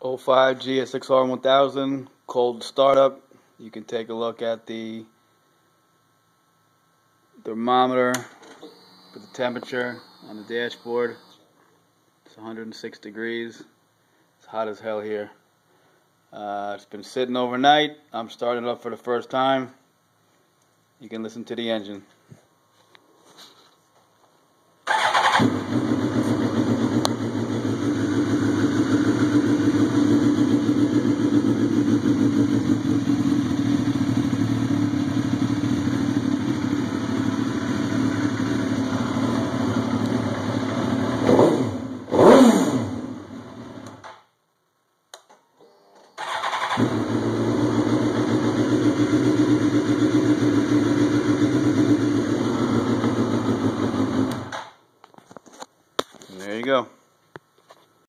05 GSX-R 1000 cold startup. You can take a look at the thermometer for the temperature on the dashboard. It's 106 degrees. It's hot as hell here. It's been sitting overnight. I'm starting it up for the first time. You can listen to the engine.